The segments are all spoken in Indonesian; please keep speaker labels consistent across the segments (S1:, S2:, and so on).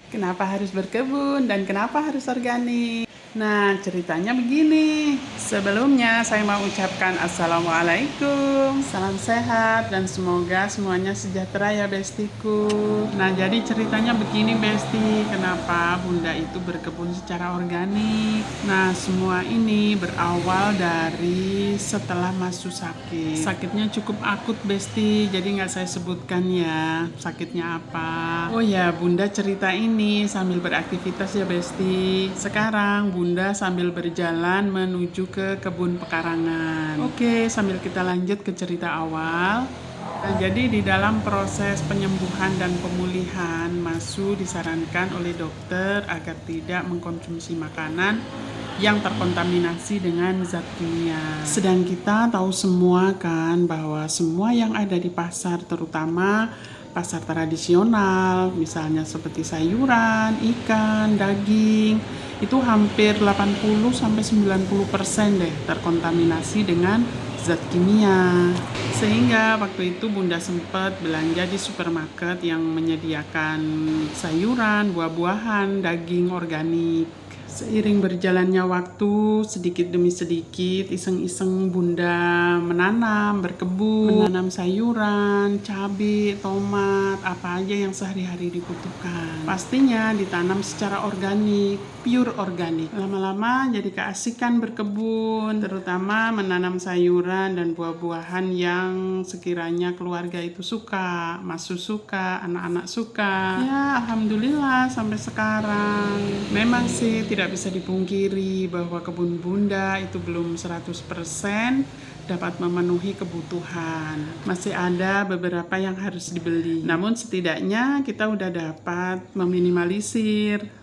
S1: Kenapa harus berkebun dan kenapa harus organik? Nah, ceritanya begini. Sebelumnya saya mau ucapkan Assalamualaikum. Salam sehat dan semoga semuanya sejahtera ya bestiku. Nah, jadi ceritanya begini besti. Kenapa Bunda itu berkebun secara organik? Nah, semua ini berawal dari setelah masuk sakit. Sakitnya cukup akut besti, jadi nggak saya sebutkan ya sakitnya apa. Oh ya, Bunda cerita ini sambil beraktivitas ya besti. Sekarang Bunda sambil berjalan menuju ke kebun pekarangan. Oke, sambil kita lanjut ke cerita awal. Nah, jadi di dalam proses penyembuhan dan pemulihan, Masu disarankan oleh dokter agar tidak mengkonsumsi makanan yang terkontaminasi dengan zat kimia. Sedang kita tahu semua kan bahwa semua yang ada di pasar, terutama pasar tradisional, misalnya seperti sayuran, ikan, daging, itu hampir 80-90% deh terkontaminasi dengan zat kimia. Sehingga waktu itu Bunda sempat belanja di supermarket yang menyediakan sayuran, buah-buahan, daging organik. Seiring berjalannya waktu, sedikit demi sedikit, iseng-iseng Bunda berkebun, menanam sayuran, cabai, tomat, apa aja yang sehari-hari dibutuhkan. Pastinya ditanam secara organik, pure organik. Lama-lama jadi keasikan berkebun, terutama menanam sayuran dan buah-buahan yang sekiranya keluarga itu suka, Masu suka, anak-anak suka. Ya, alhamdulillah sampai sekarang. Memang sih tidak bisa dipungkiri bahwa kebun Bunda itu belum 100% dapat memenuhi kebutuhan. Masih ada beberapa yang harus dibeli. Namun setidaknya kita udah dapat meminimalisir.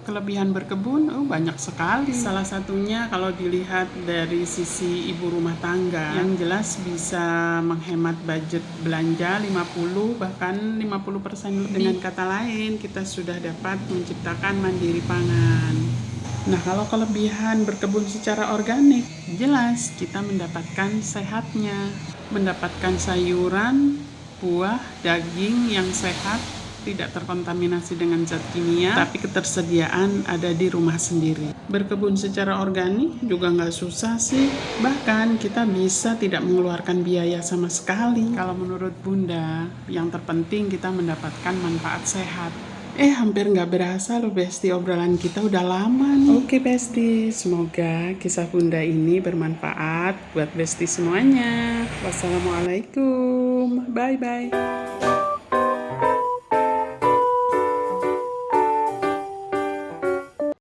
S1: Kelebihan berkebun banyak sekali. Salah satunya kalau dilihat dari sisi ibu rumah tangga, yang jelas bisa menghemat budget belanja 50 bahkan 50% lebih. Dengan kata lain, kita sudah dapat menciptakan mandiri pangan. Nah, kalau kelebihan berkebun secara organik, jelas kita mendapatkan sehatnya, mendapatkan sayuran, buah, daging yang sehat, tidak terkontaminasi dengan zat kimia, tapi ketersediaan ada di rumah sendiri. Berkebun secara organik juga nggak susah sih, bahkan kita bisa tidak mengeluarkan biaya sama sekali. Kalau menurut Bunda, yang terpenting kita mendapatkan manfaat sehat. Hampir nggak berasa loh Besti, obrolan kita udah lama nih. Oke Besti, semoga kisah Bunda ini bermanfaat buat Besti semuanya. Wassalamualaikum, bye-bye.